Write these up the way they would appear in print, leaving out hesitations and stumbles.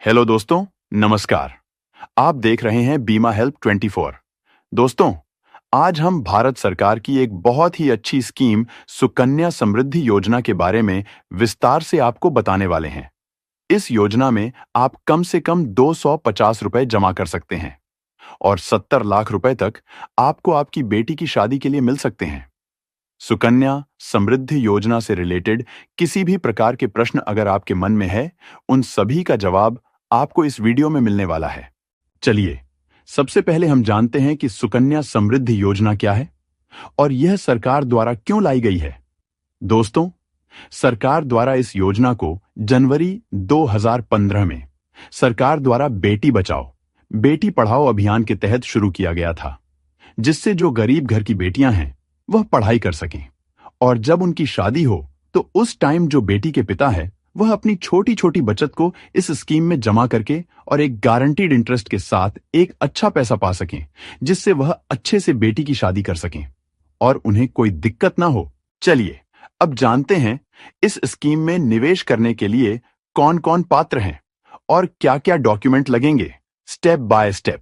Hello दोस्तों, नमस्कार। आप देख रहे हैं बीमा हेल्प 24। दोस्तों, आज हम भारत सरकार की एक बहुत ही अच्छी स्कीम सुकन्या समृद्धि योजना के बारे में विस्तार से आपको बताने वाले हैं। इस योजना में आप कम से कम 250 रुपए जमा कर सकते हैं और 70 लाख रुपए तक आपको आपकी बेटी की शादी के लिए मिल सकते हैं। सुकन्या समृद्धि योजना से रिलेटेड किसी भी प्रकार के प्रश्न अगर आपके मन में है, उन सभी का जवाब आपको इस वीडियो में मिलने वाला है। चलिए, सबसे पहले हम जानते हैं कि सुकन्या समृद्धि योजना क्या है और यह सरकार द्वारा क्यों लाई गई है। दोस्तों, सरकार द्वारा इस योजना को जनवरी 2015 में सरकार द्वारा बेटी बचाओ, बेटी पढ़ाओ अभियान के तहत शुरू किया गया था, जिससे जो गरीब घर की बेटियां हैं वह पढ़ाई कर सकें और जब उनकी शादी हो तो उस टाइम जो बेटी के पिता है वह अपनी छोटी छोटी बचत को इस स्कीम में जमा करके और एक गारंटीड इंटरेस्ट के साथ एक अच्छा पैसा पा सकें, जिससे वह अच्छे से बेटी की शादी कर सकें और उन्हें कोई दिक्कत ना हो। चलिए, अब जानते हैं इस स्कीम में निवेश करने के लिए कौन कौन पात्र हैं और क्या क्या डॉक्यूमेंट लगेंगे, स्टेप बाय स्टेप।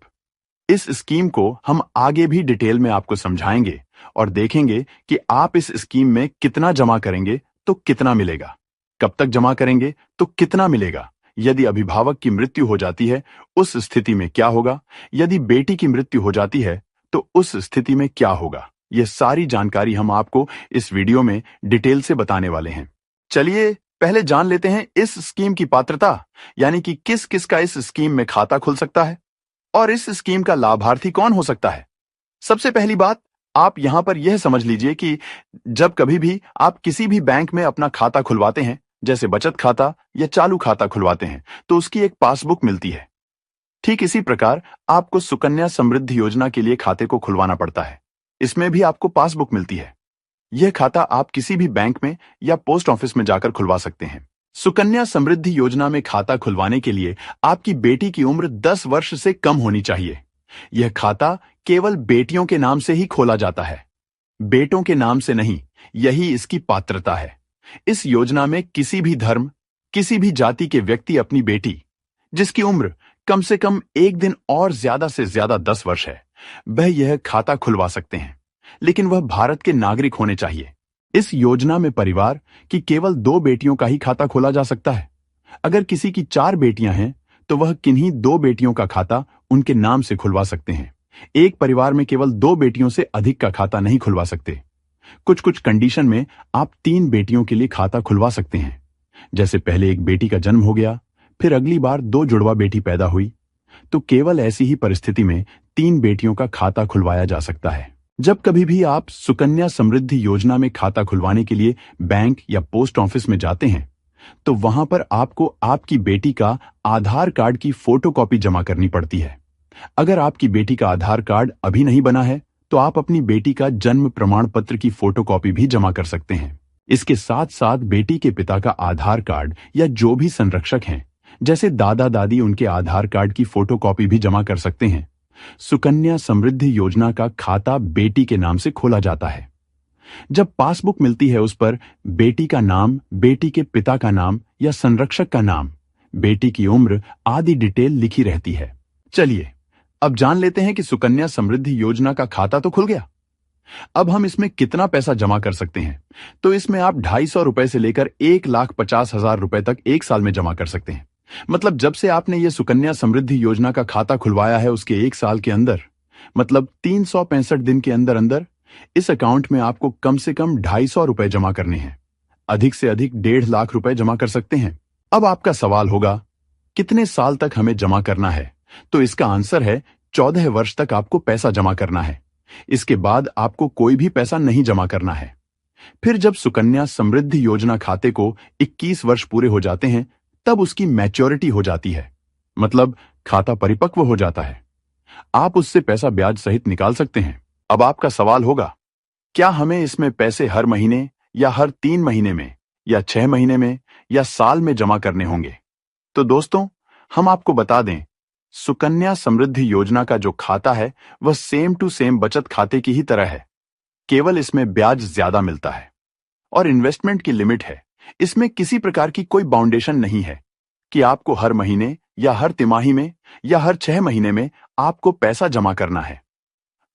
इस स्कीम को हम आगे भी डिटेल में आपको समझाएंगे और देखेंगे कि आप इस स्कीम में कितना जमा करेंगे तो कितना मिलेगा, कब तक जमा करेंगे तो कितना मिलेगा, यदि अभिभावक की मृत्यु हो जाती है उस स्थिति में क्या होगा, यदि बेटी की मृत्यु हो जाती है तो उस स्थिति में क्या होगा। ये सारी जानकारी हम आपको इस वीडियो में डिटेल से बताने वाले हैं। चलिए, पहले जान लेते हैं इस स्कीम की पात्रता, यानी कि किस किस का इस स्कीम में खाता खुल सकता है और इस स्कीम का लाभार्थी कौन हो सकता है। सबसे पहली बात, आप यहां पर यह समझ लीजिए कि जब कभी भी आप किसी भी बैंक में अपना खाता खुलवाते हैं, जैसे बचत खाता या चालू खाता खुलवाते हैं, तो उसकी एक पासबुक मिलती है। ठीक इसी प्रकार आपको सुकन्या समृद्धि योजना के लिए खाते को खुलवाना पड़ता है। इसमें भी आपको पासबुक मिलती है। यह खाता आप किसी भी बैंक में या पोस्ट ऑफिस में जाकर खुलवा सकते हैं। सुकन्या समृद्धि योजना में खाता खुलवाने के लिए आपकी बेटी की उम्र 10 वर्ष से कम होनी चाहिए। यह खाता केवल बेटियों के नाम से ही खोला जाता है, बेटों के नाम से नहीं। यही इसकी पात्रता है। इस योजना में किसी भी धर्म, किसी भी जाति के व्यक्ति अपनी बेटी, जिसकी उम्र कम से कम एक दिन और ज्यादा से ज्यादा 10 वर्ष है, वह यह खाता खुलवा सकते हैं, लेकिन वह भारत के नागरिक होने चाहिए। इस योजना में परिवार की केवल 2 बेटियों का ही खाता खोला जा सकता है। अगर किसी की 4 बेटियां हैं तो वह किन्हीं 2 बेटियों का खाता उनके नाम से खुलवा सकते हैं। एक परिवार में केवल 2 बेटियों से अधिक का खाता नहीं खुलवा सकते। कुछ कुछ कंडीशन में आप 3 बेटियों के लिए खाता खुलवा सकते हैं। जैसे पहले एक बेटी का जन्म हो गया, फिर अगली बार 2 जुड़वा बेटी पैदा हुई, तो केवल ऐसी ही परिस्थिति में 3 बेटियों का खाता खुलवाया जा सकता है। जब कभी भी आप सुकन्या समृद्धि योजना में खाता खुलवाने के लिए बैंक या पोस्ट ऑफिस में जाते हैं, तो वहां पर आपको आपकी बेटी का आधार कार्ड की फोटोकॉपी जमा करनी पड़ती है। अगर आपकी बेटी का आधार कार्ड अभी नहीं बना है तो आप अपनी बेटी का जन्म प्रमाण पत्र की फोटोकॉपी भी जमा कर सकते हैं। इसके साथ साथ बेटी के पिता का आधार कार्ड या जो भी संरक्षक हैं, जैसे दादा दादी, उनके आधार कार्ड की फोटोकॉपी भी जमा कर सकते हैं। सुकन्या समृद्धि योजना का खाता बेटी के नाम से खोला जाता है। जब पासबुक मिलती है उस पर बेटी का नाम, बेटी के पिता का नाम या संरक्षक का नाम, बेटी की उम्र आदि डिटेल लिखी रहती है। चलिए, अब जान लेते हैं कि सुकन्या समृद्धि योजना का खाता तो खुल गया। अब हम इसमें कितना पैसा जमा कर सकते हैं, तो इसमें आप 250 रुपए से लेकर 1,50,000 रुपए तक एक साल में जमा कर सकते हैं। मतलब जब से आपने ये सुकन्या समृद्धि योजना का खाता खुलवाया है उसके एक साल के अंदर, मतलब 365 दिन के अंदर अंदर इस अकाउंट में आपको कम से कम 250 रुपए जमा करने हैं। अधिक से अधिक 1.5 लाख रुपए जमा कर सकते हैं। अब आपका सवाल होगा, कितने साल तक हमें जमा करना है? तो इसका आंसर है 14 वर्ष तक आपको पैसा जमा करना है। इसके बाद आपको कोई भी पैसा नहीं जमा करना है। फिर जब सुकन्या समृद्धि योजना खाते को 21 वर्ष पूरे हो जाते हैं, तब उसकी मैच्योरिटी हो जाती है, मतलब खाता परिपक्व हो जाता है। आप उससे पैसा ब्याज सहित निकाल सकते हैं। अब आपका सवाल होगा, क्या हमें इसमें पैसे हर महीने या हर 3 महीने में या 6 महीने में या साल में जमा करने होंगे? तो दोस्तों, हम आपको बता दें, सुकन्या समृद्धि योजना का जो खाता है वह सेम टू सेम बचत खाते की ही तरह है, केवल इसमें ब्याज ज्यादा मिलता है और इन्वेस्टमेंट की लिमिट है। इसमें किसी प्रकार की कोई बाउंडेशन नहीं है कि आपको हर महीने या हर तिमाही में या हर 6 महीने में आपको पैसा जमा करना है।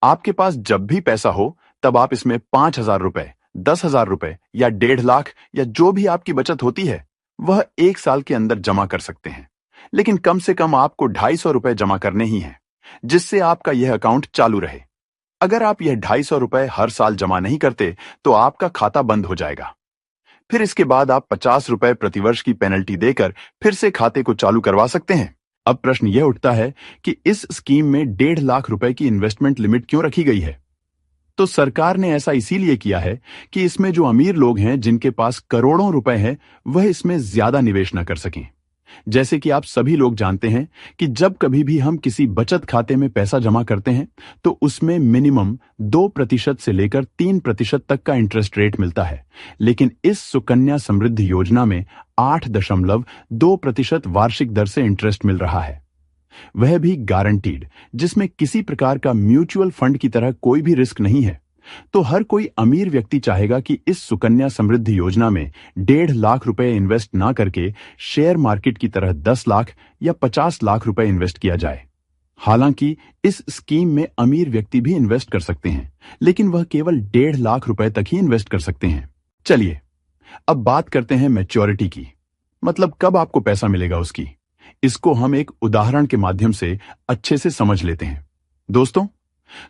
आपके पास जब भी पैसा हो तब आप इसमें 5,000 रुपए, 10,000 रुपए या 1.5 लाख या जो भी आपकी बचत होती है वह 1 साल के अंदर जमा कर सकते हैं। लेकिन कम से कम आपको 250 रुपए जमा करने ही हैं, जिससे आपका यह अकाउंट चालू रहे। अगर आप यह 250 रुपए हर साल जमा नहीं करते तो आपका खाता बंद हो जाएगा। फिर इसके बाद आप 50 रुपए प्रतिवर्ष की पेनल्टी देकर फिर से खाते को चालू करवा सकते हैं। अब प्रश्न यह उठता है कि इस स्कीम में 1.5 लाख रुपए की इन्वेस्टमेंट लिमिट क्यों रखी गई है? तो सरकार ने ऐसा इसीलिए किया है कि इसमें जो अमीर लोग हैं जिनके पास करोड़ों रुपए हैं वह इसमें ज्यादा निवेश न कर सकें। जैसे कि आप सभी लोग जानते हैं कि जब कभी भी हम किसी बचत खाते में पैसा जमा करते हैं तो उसमें मिनिमम 2% से लेकर 3% तक का इंटरेस्ट रेट मिलता है। लेकिन इस सुकन्या समृद्धि योजना में 8.2% वार्षिक दर से इंटरेस्ट मिल रहा है, वह भी गारंटीड, जिसमें किसी प्रकार का म्यूचुअल फंड की तरह कोई भी रिस्क नहीं है। तो हर कोई अमीर व्यक्ति चाहेगा कि इस सुकन्या समृद्धि योजना में 1.5 लाख रुपए इन्वेस्ट ना करके शेयर मार्केट की तरह 10 लाख या 50 लाख रुपए इन्वेस्ट किया जाए। हालांकि इस स्कीम में अमीर व्यक्ति भी इन्वेस्ट कर सकते हैं, लेकिन वह केवल 1.5 लाख रुपए तक ही इन्वेस्ट कर सकते हैं। चलिए अब बात करते हैं मैच्योरिटी की, मतलब कब आपको पैसा मिलेगा उसकी। इसको हम एक उदाहरण के माध्यम से अच्छे से समझ लेते हैं। दोस्तों,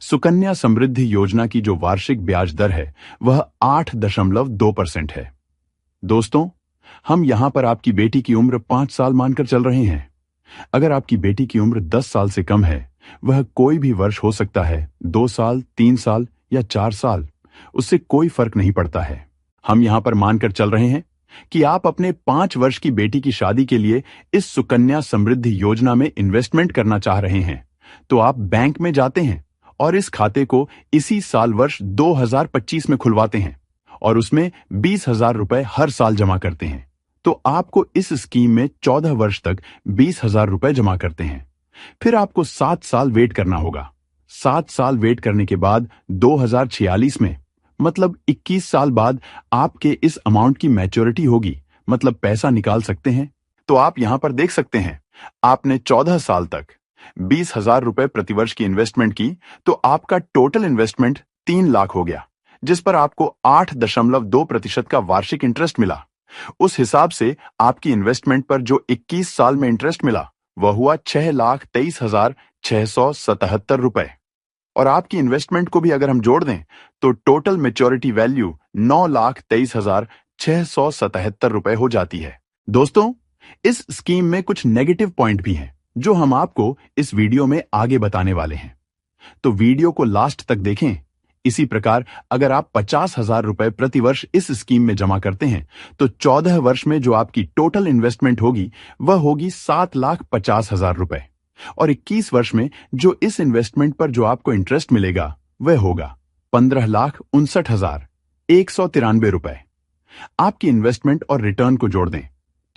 सुकन्या समृद्धि योजना की जो वार्षिक ब्याज दर है वह 8.2% है। दोस्तों, हम यहां पर आपकी बेटी की उम्र 5 साल मानकर चल रहे हैं। अगर आपकी बेटी की उम्र 10 साल से कम है, वह कोई भी वर्ष हो सकता है, 2 साल, 3 साल या 4 साल, उससे कोई फर्क नहीं पड़ता है। हम यहां पर मानकर चल रहे हैं कि आप अपने 5 वर्ष की बेटी की शादी के लिए इस सुकन्या समृद्धि योजना में इन्वेस्टमेंट करना चाह रहे हैं, तो आप बैंक में जाते हैं और इस खाते को इसी साल वर्ष 2025 में खुलवाते हैं और उसमें 20,000 रुपए हर साल जमा करते हैं। तो आपको इस स्कीम में 14 वर्ष तक 20,000 रुपए जमा करते हैं। फिर आपको 7 साल वेट करना होगा। 7 साल वेट करने के बाद 2046 में, मतलब 21 साल बाद आपके इस अमाउंट की मैच्योरिटी होगी, मतलब पैसा निकाल सकते हैं। तो आप यहां पर देख सकते हैं, आपने 14 साल तक 20,000 रुपए प्रतिवर्ष की इन्वेस्टमेंट की, तो आपका टोटल इन्वेस्टमेंट 3 लाख हो गया, जिस पर आपको 8.2% का वार्षिक इंटरेस्ट मिला। उस हिसाब से आपकी इन्वेस्टमेंट पर जो 21 साल में इंटरेस्ट मिला वह हुआ 6,23,677 रुपए। और आपकी इन्वेस्टमेंट को भी अगर हम जोड़ दें तो टोटल मैच्योरिटी वैल्यू 9,23,677 रुपए हो जाती है। दोस्तों, इस स्कीम में कुछ नेगेटिव पॉइंट भी हैं जो हम आपको इस वीडियो में आगे बताने वाले हैं, तो वीडियो को लास्ट तक देखें। इसी प्रकार अगर आप 50,000 रुपए प्रतिवर्ष इस स्कीम में जमा करते हैं तो 14 वर्ष में जो आपकी टोटल इन्वेस्टमेंट होगी वह होगी 7,50,000 रुपए, और 21 वर्ष में जो इस इन्वेस्टमेंट पर जो आपको इंटरेस्ट मिलेगा वह होगा 15,59,193 रुपए। आपकी इन्वेस्टमेंट और रिटर्न को जोड़ दें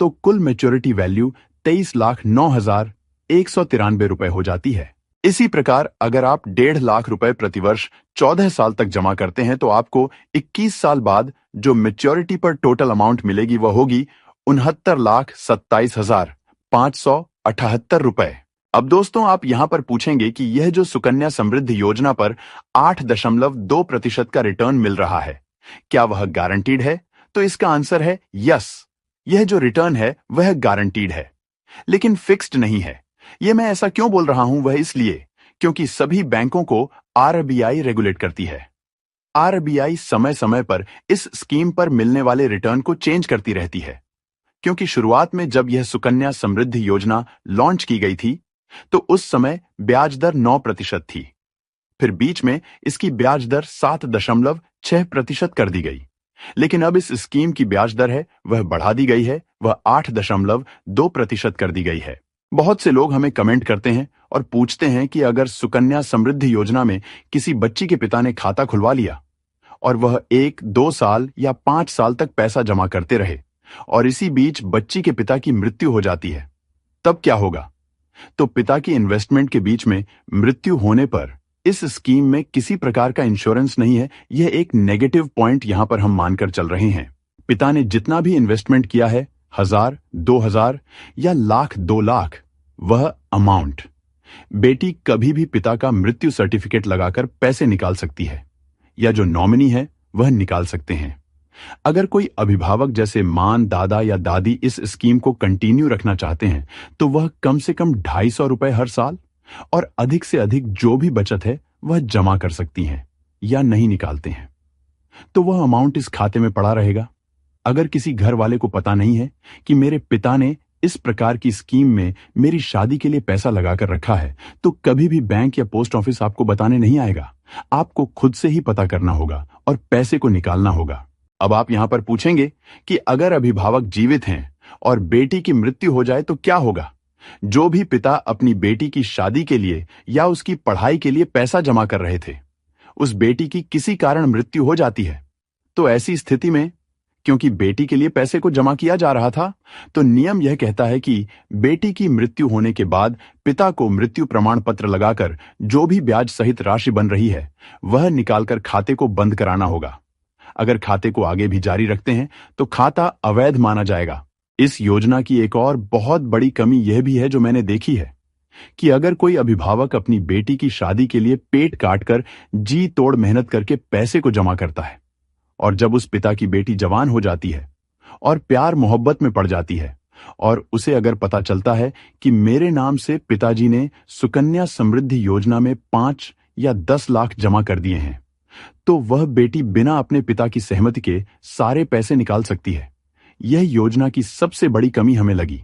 तो कुल मैच्योरिटी वैल्यू 23,09,193 रुपए हो जाती है। इसी प्रकार अगर आप 1.5 लाख रुपए प्रतिवर्ष 14 साल तक जमा करते हैं तो आपको 21 साल बाद जो मैच्योरिटी पर टोटल अमाउंट मिलेगी वह होगी 69,27,578 रुपए। अब दोस्तों, आप यहां पर पूछेंगे कि यह जो सुकन्या समृद्धि योजना पर 8.2% का रिटर्न मिल रहा है, क्या वह गारंटीड है? तो इसका आंसर है यस। यह जो रिटर्न है वह गारंटीड है, लेकिन फिक्स्ड नहीं है। यह मैं ऐसा क्यों बोल रहा हूं, वह इसलिए क्योंकि सभी बैंकों को आरबीआई रेगुलेट करती है। आरबीआई समय समय पर इस स्कीम पर मिलने वाले रिटर्न को चेंज करती रहती है, क्योंकि शुरुआत में जब यह सुकन्या समृद्धि योजना लॉन्च की गई थी तो उस समय ब्याज दर 9% थी। फिर बीच में इसकी ब्याज दर 7.6% कर दी गई, लेकिन अब इस स्कीम की ब्याज दर है वह बढ़ा दी गई है, वह 8.2% कर दी गई है। बहुत से लोग हमें कमेंट करते हैं और पूछते हैं कि अगर सुकन्या समृद्धि योजना में किसी बच्ची के पिता ने खाता खुलवा लिया और वह 1, 2 साल या 5 साल तक पैसा जमा करते रहे और इसी बीच बच्ची के पिता की मृत्यु हो जाती है, तब क्या होगा? तो पिता की इन्वेस्टमेंट के बीच में मृत्यु होने पर इस स्कीम में किसी प्रकार का इंश्योरेंस नहीं है। यह एक नेगेटिव पॉइंट यहां पर हम मानकर चल रहे हैं। पिता ने जितना भी इन्वेस्टमेंट किया है, 1,000, 2,000 या लाख, 2 लाख, वह अमाउंट। बेटी कभी भी पिता का मृत्यु सर्टिफिकेट लगाकर पैसे निकाल सकती है, या जो नॉमिनी है वह निकाल सकते हैं। अगर कोई अभिभावक जैसे मां, दादा या दादी इस स्कीम को कंटिन्यू रखना चाहते हैं तो वह कम से कम 250 रुपए हर साल और अधिक से अधिक जो भी बचत है वह जमा कर सकती हैं या नहीं निकालते हैं तो वह अमाउंट इस खाते में पड़ा रहेगा। अगर किसी घर वाले को पता नहीं है कि मेरे पिता ने इस प्रकार की स्कीम में मेरी शादी के लिए पैसा लगाकर रखा है तो कभी भी बैंक या पोस्ट ऑफिस आपको बताने नहीं आएगा। आपको खुद से ही पता करना होगा और पैसे को निकालना होगा। अब आप यहां पर पूछेंगे कि अगर अभिभावक जीवित हैं और बेटी की मृत्यु हो जाए तो क्या होगा? जो भी पिता अपनी बेटी की शादी के लिए या उसकी पढ़ाई के लिए पैसा जमा कर रहे थे, उस बेटी की किसी कारण मृत्यु हो जाती है तो ऐसी स्थिति में, क्योंकि बेटी के लिए पैसे को जमा किया जा रहा था, तो नियम यह कहता है कि बेटी की मृत्यु होने के बाद पिता को मृत्यु प्रमाण पत्र लगाकर जो भी ब्याज सहित राशि बन रही है वह निकालकर खाते को बंद कराना होगा। अगर खाते को आगे भी जारी रखते हैं तो खाता अवैध माना जाएगा। इस योजना की एक और बहुत बड़ी कमी यह भी है जो मैंने देखी है कि अगर कोई अभिभावक अपनी बेटी की शादी के लिए पेट काटकर जी तोड़ मेहनत करके पैसे को जमा करता है और जब उस पिता की बेटी जवान हो जाती है और प्यार मोहब्बत में पड़ जाती है और उसे अगर पता चलता है कि मेरे नाम से पिताजी ने सुकन्या समृद्धि योजना में 5 या 10 लाख जमा कर दिए हैं, तो वह बेटी बिना अपने पिता की सहमति के सारे पैसे निकाल सकती है। यह योजना की सबसे बड़ी कमी हमें लगी।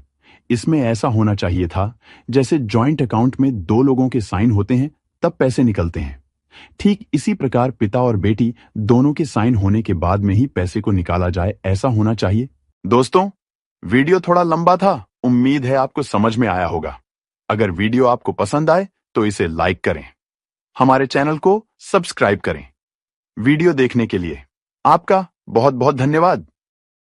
इसमें ऐसा होना चाहिए था जैसे जॉइंट अकाउंट में 2 लोगों के साइन होते हैं तब पैसे निकलते हैं। ठीक इसी प्रकार पिता और बेटी दोनों के साइन होने के बाद में ही पैसे को निकाला जाए, ऐसा होना चाहिए। दोस्तों, वीडियो थोड़ा लंबा था, उम्मीद है आपको समझ में आया होगा। अगर वीडियो आपको पसंद आए तो इसे लाइक करें, हमारे चैनल को सब्सक्राइब करें। वीडियो देखने के लिए आपका बहुत बहुत धन्यवाद।